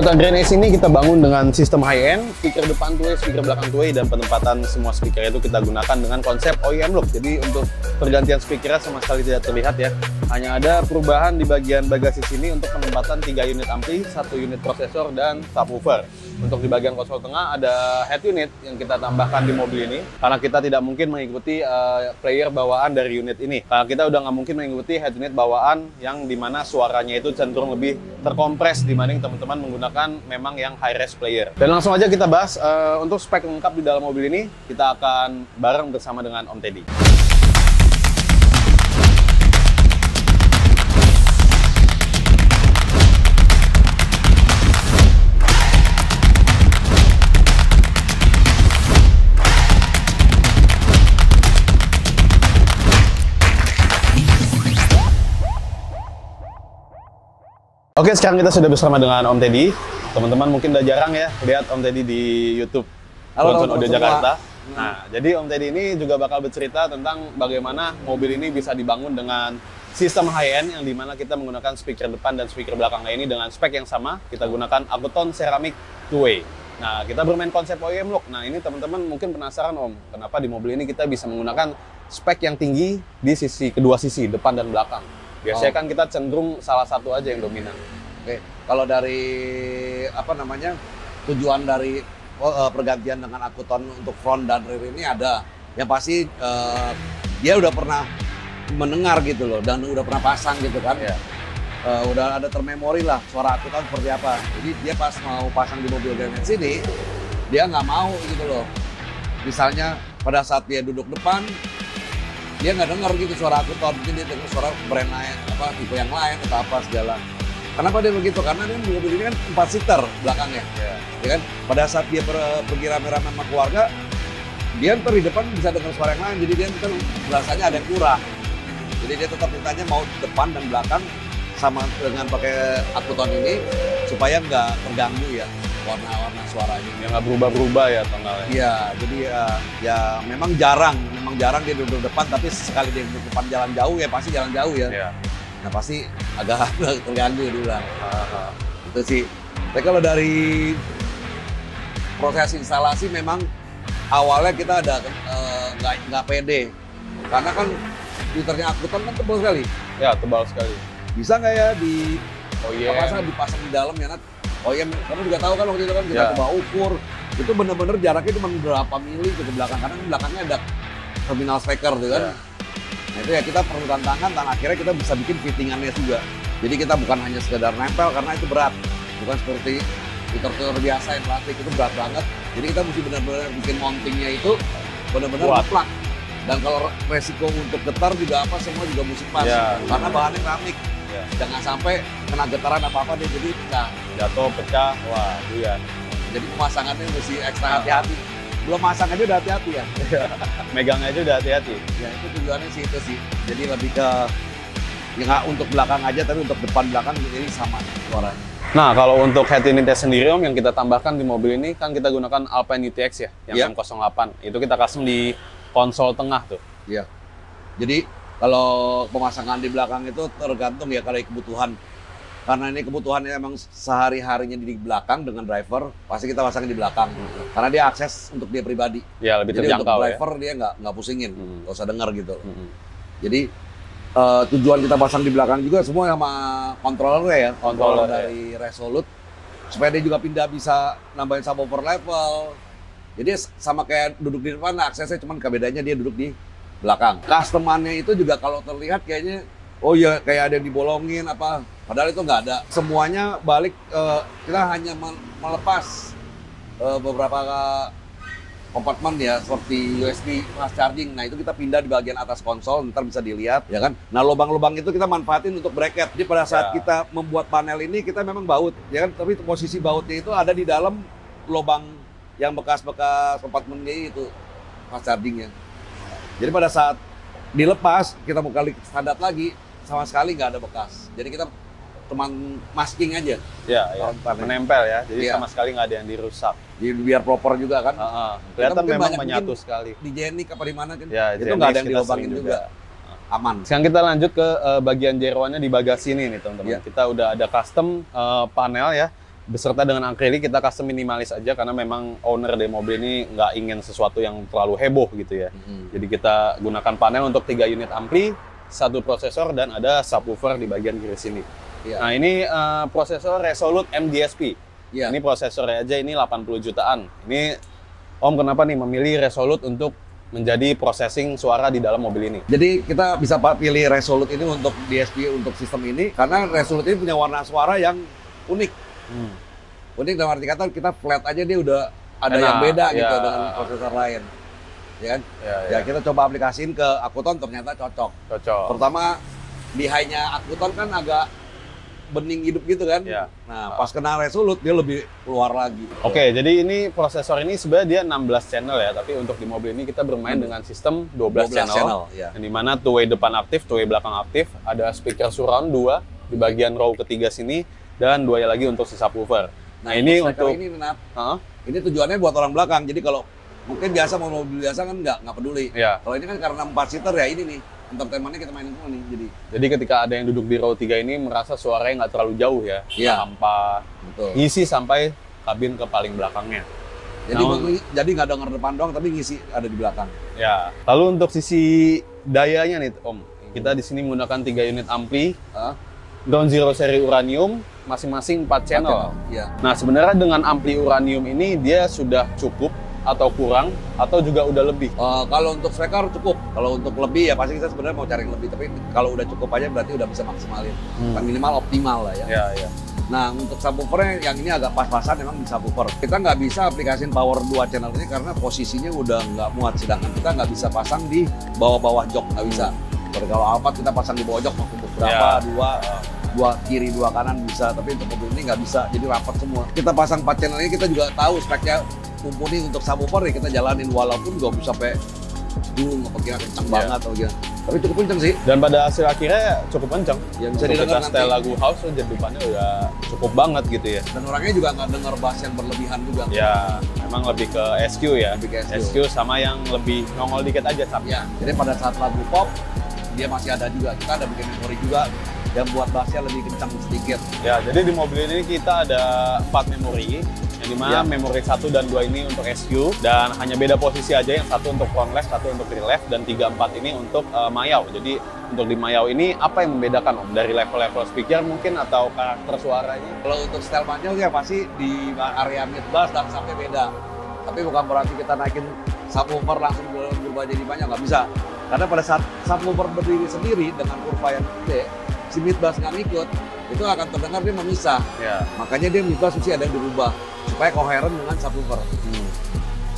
Untuk Grand Ace ini kita bangun dengan sistem high-end, speaker depan 2-way, speaker belakang 2-way, dan penempatan semua speaker itu kita gunakan dengan konsep OEM look. Jadi untuk pergantian speakernya sama sekali tidak terlihat ya. Hanya ada perubahan di bagian bagasi sini untuk penempatan 3 unit ampli, 1 unit prosesor, dan subwoofer. Untuk di bagian konsol tengah ada head unit yang kita tambahkan di mobil ini. Karena kita tidak mungkin mengikuti player bawaan dari unit ini. Karena kita udah nggak mungkin mengikuti head unit bawaan yang dimana suaranya itu cenderung lebih terkompres dibanding teman-teman menggunakan memang yang high-res player. Dan langsung aja kita bahas untuk spek lengkap di dalam mobil ini, kita akan bareng bersama dengan Om Teddy. Oke, sekarang kita sudah bersama dengan Om Teddy. Teman-teman mungkin udah jarang ya lihat Om Teddy di YouTube. Halo, Audio Jakarta. Nah, jadi Om Teddy ini juga bakal bercerita tentang bagaimana mobil ini bisa dibangun dengan sistem high-end yang dimana kita menggunakan speaker depan dan speaker belakangnya ini dengan spek yang sama. Kita gunakan Akuton Ceramic 2-way. Nah, kita bermain konsep OEM look. Nah, ini teman-teman mungkin penasaran Om, kenapa di mobil ini kita bisa menggunakan spek yang tinggi di kedua sisi, depan dan belakang. Biasanya kan kita cenderung salah satu aja yang dominan. Oke, kalau dari tujuan dari pergantian dengan Akuton untuk front dan rear ini ada yang pasti dia udah pernah mendengar gitu loh dan udah pernah pasang gitu kan. Yeah. Udah ada termemori lah suara Akuton seperti apa. Jadi dia pas mau pasang di mobil Grand Ace ini dia nggak mau gitu loh. Misalnya pada saat dia duduk depan dia nggak dengar gitu suara Akuton, mungkin dia dengar suara brand lain, tipe yang lain atau apa segala. Kenapa dia begitu? Karena dia mobil ini kan 4 seater belakangnya, ya kan? Pada saat dia pergi rame-rame sama keluarga, dia ntar di depan bisa dengar suara yang lain, jadi dia ntar rasanya ada yang kurang. Jadi dia tetap mintanya mau depan dan belakang sama dengan pakai Akuton ini supaya nggak terganggu ya warna-warna suaranya. Yang nggak berubah-berubah ya tonalnya. Iya, jadi ya memang jarang dia duduk depan, tapi sekali dia duduk depan jalan jauh ya pasti jalan jauh ya. Yeah. Nah pasti agak terganggu dia bilang. Itu sih. Tapi kalau dari proses instalasi memang awalnya kita ada nggak pede, karena kan filternya Akuton kan tebal sekali. Ya, tebal sekali. Bisa nggak ya dipasang di dalam ya Nat? Oh iya, kamu juga tahu kan waktu itu kan kita coba ukur, itu bener-bener jaraknya cuma berapa mili ke belakang, karena belakangnya ada terminal speaker tuh kan. Nah itu ya kita perlu tantangan, dan akhirnya kita bisa bikin fittingannya juga. Jadi kita bukan hanya sekedar nempel karena itu berat, bukan seperti fitur-fitur biasa yang plastik, itu berat banget. Jadi kita mesti benar-benar bikin mountingnya itu benar-benar plak. Dan kalau resiko untuk getar juga semua juga mesti pas, karena bahannya keramik. Jangan sampai kena getaran apa-apa dia jadi pecah. Jatuh, pecah, wah buyar. Jadi pemasangannya mesti ekstra hati-hati. Belum masang aja udah hati-hati ya. Megangnya aja udah hati-hati. Ya itu tujuannya sih itu sih. Jadi lebih ke ya nggak untuk belakang aja, tapi untuk depan belakang jadi sama suaranya. Nah, kalau untuk head unitnya sendiri Om, yang kita tambahkan di mobil ini kan kita gunakan Alpine UTX ya, yang M08. Itu kita custom di konsol tengah tuh. Iya. Jadi kalau pemasangan di belakang itu tergantung ya kali kebutuhan. Karena ini kebutuhannya emang sehari-harinya di belakang dengan driver, pasti kita pasangin di belakang. Karena dia akses untuk dia pribadi. Ya, lebih terjangkau. Jadi untuk driver dia nggak pusingin, nggak usah dengar gitu. Jadi tujuan kita pasang di belakang juga semua sama controllernya ya. Controller dari Resolute. Supaya dia juga pindah bisa nambahin subwoofer level. Jadi sama kayak duduk di depan, aksesnya cuman bedanya dia duduk di belakang. Customannya itu juga kalau terlihat kayaknya, oh iya kayak ada yang dibolongin apa, padahal itu nggak ada. Semuanya balik, kita hanya melepas beberapa kompartemen ya, seperti USB fast charging. Nah itu kita pindah di bagian atas konsol, ntar bisa dilihat ya kan. Nah lubang-lubang itu kita manfaatin untuk bracket. Jadi pada saat kita membuat panel ini kita memang baut ya kan, tapi posisi bautnya itu ada di dalam lubang yang bekas-bekas kompartemennya itu fast chargingnya. Jadi pada saat dilepas, kita mau kali standar lagi, sama sekali nggak ada bekas. Jadi kita cuman masking aja. Iya, menempel ya. Jadi sama sekali nggak ada yang dirusak. Jadi biar proper juga kan. Kelihatan memang menyatu sekali. Di Jenik apa di mana kan? Ya, itu nggak ada yang dilobangin juga. Aman. Sekarang kita lanjut ke bagian jeroannya di bagasi ini nih teman-teman. Kita udah ada custom panel ya. beserta dengan akrilik kita custom minimalis aja karena memang owner dari mobil ini nggak ingin sesuatu yang terlalu heboh gitu ya. Jadi kita gunakan panel untuk 3 unit ampli, 1 prosesor dan ada subwoofer di bagian kiri sini. Nah ini prosesor Resolute MDSP. Ini prosesornya aja ini 80 jutaan. Ini Om kenapa nih memilih Resolute untuk menjadi processing suara di dalam mobil ini? Jadi kita bisa pilih Resolute ini untuk DSP untuk sistem ini karena Resolute ini punya warna suara yang unik. Unik dalam arti kata kita flat aja dia udah ada yang beda gitu dengan prosesor lain. Ya kan? Ya kita coba aplikasiin ke Akuton ternyata cocok. Pertama di high-nya Akuton kan agak bening hidup gitu kan. Nah, pas kena Resolute dia lebih keluar lagi. Oke, jadi ini prosesor ini sebenarnya dia 16 channel ya, tapi untuk di mobil ini kita bermain dengan sistem 12 channel. Yang dimana two-way depan aktif, two-way belakang aktif, ada speaker surround 2 di bagian row ketiga sini dan 2 lagi untuk si subwoofer. Nah, ini untuk ini tujuannya buat orang belakang. Jadi kalau mungkin biasa mau mobil biasa kan nggak peduli. Kalau ini kan karena 4 seater ya ini nih. Entertainment-nya kita mainin semua nih. Jadi ketika ada yang duduk di row 3 ini merasa suaranya nggak terlalu jauh ya. Tanpa ngisi sampai kabin ke paling belakangnya. Jadi nggak denger depan doang tapi ngisi ada di belakang. Ya. Lalu untuk sisi dayanya nih Om, kita di sini menggunakan 3 unit ampli. Ground Zero seri uranium, masing-masing 4 channel. Nah, sebenarnya dengan ampli uranium ini dia sudah cukup atau kurang atau juga udah lebih? Kalau untuk speaker cukup. Kalau untuk lebih ya pasti kita sebenarnya mau cari yang lebih. Tapi kalau udah cukup aja berarti udah bisa maksimalin. Minimal optimal lah ya. Nah, untuk subwoofernya yang ini agak pas-pasan memang di subwoofer. Kita nggak bisa aplikasiin power 2 channel ini karena posisinya udah nggak muat. Sedangkan kita nggak bisa pasang di bawah-bawah jok, nggak bisa. Kalau Alphard kita pasang di bawah jok mau untuk berapa, dua kiri, 2 kanan bisa. Tapi untuk mobil ini nggak bisa, jadi rapat semua. Kita pasang 4 channel ini kita juga tahu speknya mumpuni untuk subwoofer ya kita jalanin walaupun nggak bisa sampai nggak kira kencang banget atau gimana. Tapi cukup kencang sih. Dan pada hasil akhirnya cukup kencang. Ya, bisa didengar nanti. Setel lagu house depannya udah cukup banget gitu ya. Dan orangnya juga nggak denger bass yang berlebihan juga. Ya, memang lebih ke SQ ya. SQ sama yang lebih nongol dikit aja ya. Jadi pada saat lagu pop dia masih ada juga. Kita ada bikin memori juga yang buat bassnya lebih kencang sedikit. Ya, jadi di mobil ini kita ada 4 memori. Yang dimana memori 1 dan 2 ini untuk SQ dan hanya beda posisi aja, yang 1 untuk front left, 1 untuk rear left dan 3, 4 ini untuk mayau. Jadi untuk di mayau ini apa yang membedakan Om? Dari level-level speaker mungkin atau karakter suaranya? Kalau untuk style mayau ya pasti di area mid bass dan sampai beda. Tapi bukan berarti kita naikin subwoofer langsung berubah jadi banyak, nggak bisa. Karena pada saat subwoofer berdiri sendiri dengan kurva yang gede, si mid bass nggak ngikut, itu akan terdengar dia memisah. Makanya dia mid bass mesti ada yang dirubah supaya koheren dengan subwoofer.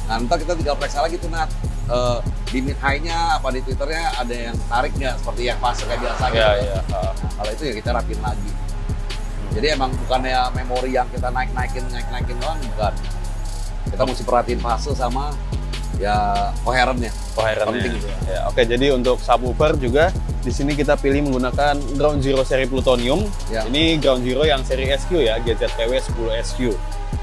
Nah, ntar kita tinggal periksa lagi tuh Nat, di mid high-nya apa di twitternya ada yang tarik nggak seperti yang fase kayak biasa gitu. Nah, kalau itu ya kita rapin lagi. Jadi emang bukannya memori yang kita naikin doang, bukan. Kita mesti perhatiin fase sama ya koherennya. Penting gitu. Oke, jadi untuk subwoofer juga di sini kita pilih menggunakan Ground Zero seri plutonium. Ini Ground Zero yang seri SQ ya, GZTW 10 SQ.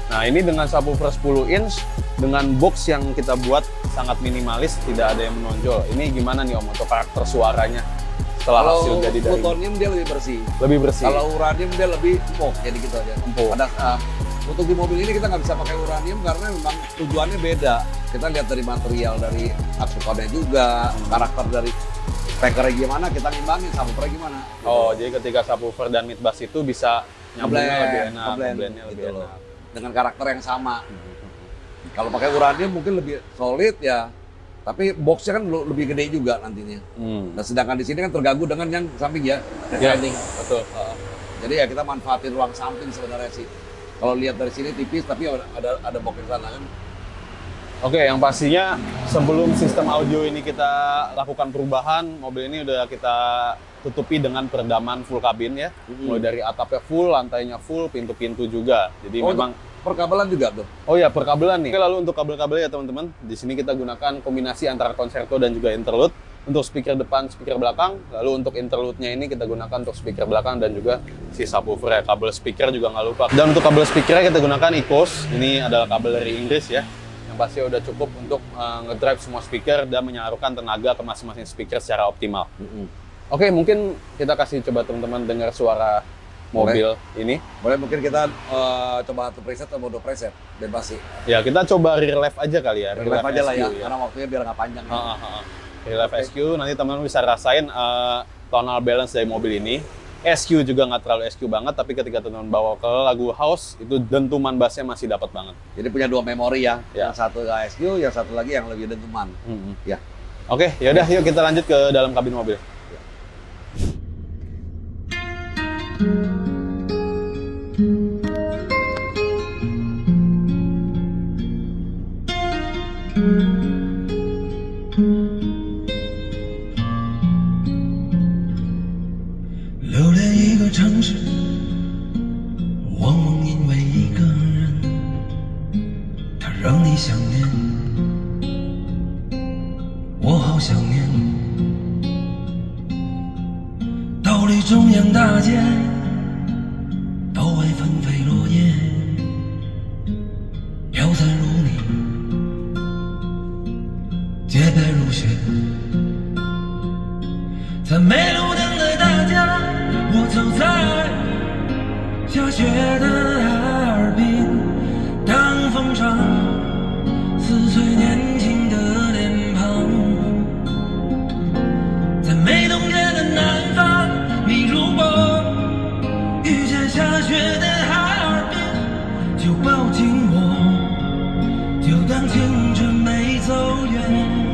Nah, ini dengan subwoofer 10 inch dengan box yang kita buat sangat minimalis, tidak ada yang menonjol. Ini gimana nih Om untuk karakter suaranya setelah hasil jadi dari plutonium dia lebih bersih. Kalau uranium dia lebih empuk, jadi gitu aja. Untuk di mobil ini kita nggak bisa pakai uranium karena memang tujuannya beda. Kita lihat dari material dari aksukannya juga, karakter dari speakernya gimana, kita ngimbangin subwoofernya gimana. Oh, jadi ketika subwoofer dan mid bass itu bisa nyambungnya lebih enak, ngeblendnya lebih enak. Dengan karakter yang sama. Kalau pakai uranium mungkin lebih solid ya, tapi boxnya kan lebih gede juga nantinya. Nah, sedangkan di sini kan terganggu dengan yang samping ya, betul. Jadi ya kita manfaatin ruang samping sebenarnya sih. Kalau lihat dari sini tipis, tapi ada box di sana kan. Oke, yang pastinya sebelum sistem audio ini kita lakukan perubahan, mobil ini udah kita tutupi dengan peredaman full kabin ya. Mulai dari atapnya full, lantainya full, pintu-pintu juga. Jadi memang perkabelan juga tuh. Oh ya, perkabelan nih. Oke, lalu untuk kabel-kabel ya teman-teman, di sini kita gunakan kombinasi antara concerto dan juga interlude. Untuk speaker depan, speaker belakang, lalu untuk interlude-nya ini kita gunakan untuk speaker belakang dan juga si subwoofer ya. Kabel speaker juga nggak lupa. Dan untuk kabel speakernya kita gunakan ECOS. Ini adalah kabel dari Inggris ya. Yang pasti udah cukup untuk ngedrive semua speaker dan menyalurkan tenaga ke masing-masing speaker secara optimal. Oke, mungkin kita kasih coba teman-teman dengar suara mobil ini. Boleh mungkin kita coba satu preset atau mode preset, bebas sih. Ya kita coba rear left aja kali ya. Rear left aja lah ya, karena waktunya biar nggak panjang. Rear left SQ, nanti teman-teman bisa rasain tonal balance dari mobil ini. SQ juga nggak terlalu SQ banget, tapi ketika teman-teman bawa ke lagu house, itu dentuman bassnya masih dapat banget. Jadi punya dua memori ya, yang satu SQ, yang satu lagi yang lebih dentuman. Ya. Oke, yaudah yuk kita lanjut ke dalam kabin mobil.中央大街，都为纷飞落叶，飘散如泥，洁白如雪。在没路灯的大街，我走在下雪的哈尔滨，当风唱撕碎年轻的脸庞，在梅东街的南方。你如果遇见下雪的哈尔滨，就抱紧我，就当青春没走远。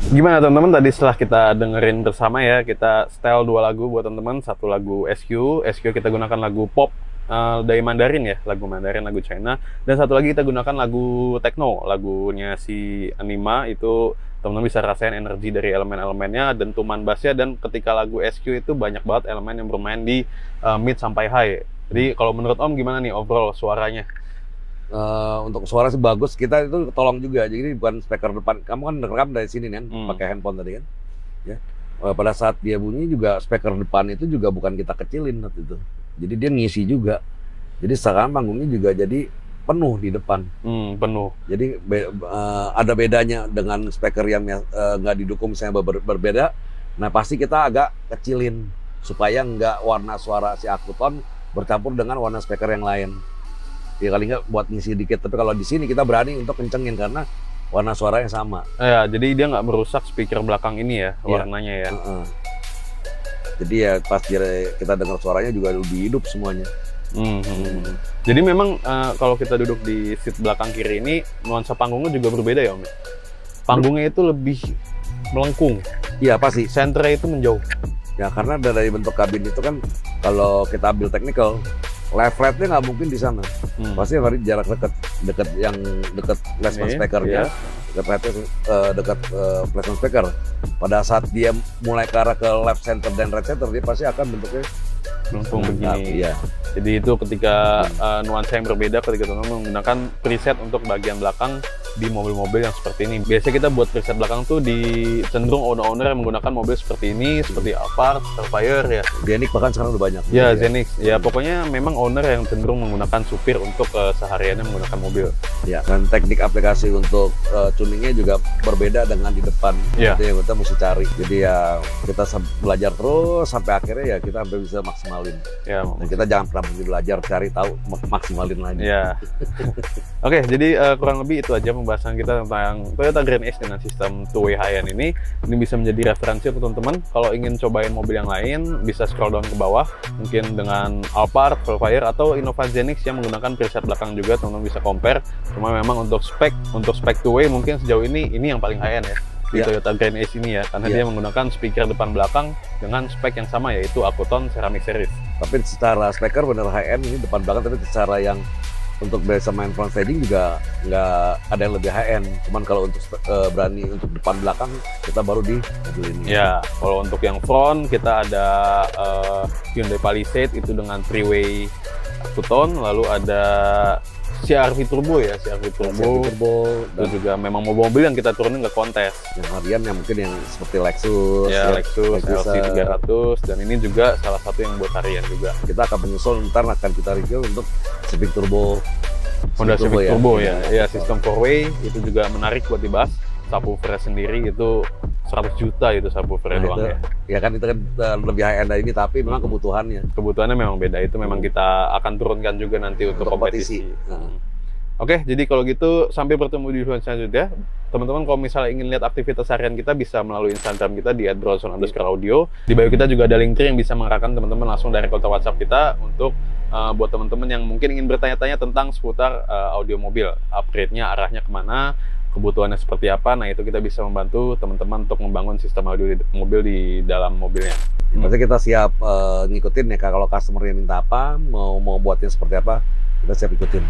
Gimana teman-teman, tadi setelah kita dengerin bersama ya, kita setel 2 lagu buat teman-teman. Satu lagu SQ kita gunakan lagu pop dari Mandarin ya, lagu Mandarin, lagu China. Dan satu lagi kita gunakan lagu techno, lagunya si Anima. Itu teman-teman bisa rasain energi dari elemen-elemennya, dentuman bassnya. Dan ketika lagu SQ itu banyak banget elemen yang bermain di mid sampai high. Jadi kalau menurut Om gimana nih overall suaranya? Untuk suara sih bagus, kita itu tolong juga, jadi bukan speaker depan. Kamu kan rekam dari sini kan, pakai handphone tadi kan, ya. Pada saat dia bunyi juga speaker depan itu juga bukan kita kecilin waktu itu, jadi dia ngisi juga. Jadi sekarang panggungnya juga jadi penuh di depan, penuh. Jadi ada bedanya dengan speaker yang nggak didukung misalnya berbeda. Nah pasti kita agak kecilin supaya nggak warna suara si akuton bercampur dengan warna speaker yang lain. Ya kali nggak buat ngisi dikit, tapi kalau di sini kita berani untuk kencengin karena warna suaranya sama. Ya, jadi dia nggak merusak speaker belakang ini ya, warnanya ya. Jadi ya pas kita dengar suaranya juga lebih hidup semuanya. Jadi memang kalau kita duduk di seat belakang kiri ini, nuansa panggungnya juga berbeda ya Om? Panggungnya itu lebih melengkung. Iya pasti. Senternya itu menjauh. Ya karena dari bentuk kabin itu kan, kalau kita ambil technical, left flatnya nggak mungkin di sana, pasti harus jarak dekat yang dekat placement speakernya, dekat placement speaker. Pada saat dia mulai ke arah ke left center dan right center, dia pasti akan bentuknya melengkung Mantap, begini. iya. Jadi itu ketika nuansa yang berbeda ketika teman-teman menggunakan preset untuk bagian belakang di mobil-mobil yang seperti ini. Biasanya kita buat preset belakang tuh di cenderung owner-owner yang menggunakan mobil seperti ini, seperti Alphard, Starfire ya. Zenix bahkan sekarang udah banyak. Ya, Zenix. Ya, pokoknya memang owner yang cenderung menggunakan supir untuk sehariannya menggunakan mobil. Ya, dan teknik aplikasi untuk tuningnya juga berbeda dengan di depan. Ya. Itu yang kita mesti cari. Jadi ya kita belajar terus sampai akhirnya ya kita hampir bisa maksimalin. Ya, Dan kita jangan pernah berhenti belajar, cari tahu, maksimalin lagi. ya. Oke, jadi kurang lebih itu aja pembahasan kita tentang Toyota Grand Ace dengan sistem two-way high-end ini. Ini bisa menjadi referensi untuk teman-teman. Kalau ingin cobain mobil yang lain, bisa scroll down ke bawah. Mungkin dengan Alphard, Starfire, atau Innova Zenix yang menggunakan preset belakang juga, teman-teman bisa compare. Cuma memang untuk spek two-way mungkin sejauh ini yang paling high-end ya. Di Toyota Grand Ace ini ya, karena dia menggunakan speaker depan belakang dengan spek yang sama, yaitu Acouton Ceramic Series. Tapi secara speaker bener high-end ini depan belakang, tapi secara yang untuk biasa main front sliding juga nggak ada yang lebih high-end. Cuman kalau untuk berani untuk depan belakang, kita baru di mobil ini. Ya, kalau untuk yang front kita ada Hyundai Palisade itu dengan three-way Acouton, lalu ada CR-V Turbo ya, CR-V Turbo. Itu juga memang mobil-mobil yang kita turunin ke kontes. Yang harian yang mungkin yang seperti Lexus, Lexus LC300, dan ini juga salah satu yang buat harian juga. Kita akan menyusul, ntar akan kita review untuk Civic Turbo. Honda Civic Turbo ya, sistem 4-way itu juga menarik buat dibahas. Subwoofer sendiri itu 100 juta itu subwoofer doang ya. Ya kan itu kan lebih high end dari ini, tapi memang kebutuhannya. Kebutuhannya memang beda, itu memang kita akan turunkan juga nanti untuk kompetisi. Oke, jadi kalau gitu sampai bertemu di video selanjutnya. Teman-teman kalau misalnya ingin lihat aktivitas harian kita bisa melalui Instagram kita di @bronson_audio. Di bio kita juga ada link tree yang bisa mengarahkan teman-teman langsung dari kontak WhatsApp kita untuk buat teman-teman yang mungkin ingin bertanya-tanya tentang seputar audio mobil, upgrade-nya arahnya kemana, kebutuhannya seperti apa. Nah, itu kita bisa membantu teman-teman untuk membangun sistem audio di mobil di dalam mobilnya. Pasti kita siap ngikutin ya, kalau customer-nya minta apa, mau buatnya seperti apa, kita siap ikutin.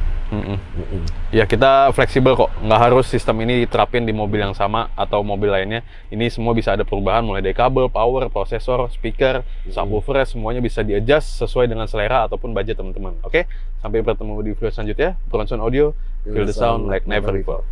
Ya, kita fleksibel kok, nggak harus sistem ini diterapin di mobil yang sama atau mobil lainnya. Ini semua bisa ada perubahan mulai dari kabel, power, prosesor, speaker, subwoofer, semuanya bisa di-adjust sesuai dengan selera ataupun budget teman-teman. Oke, sampai bertemu di video selanjutnya. Bronson Audio, feel the sound like never before.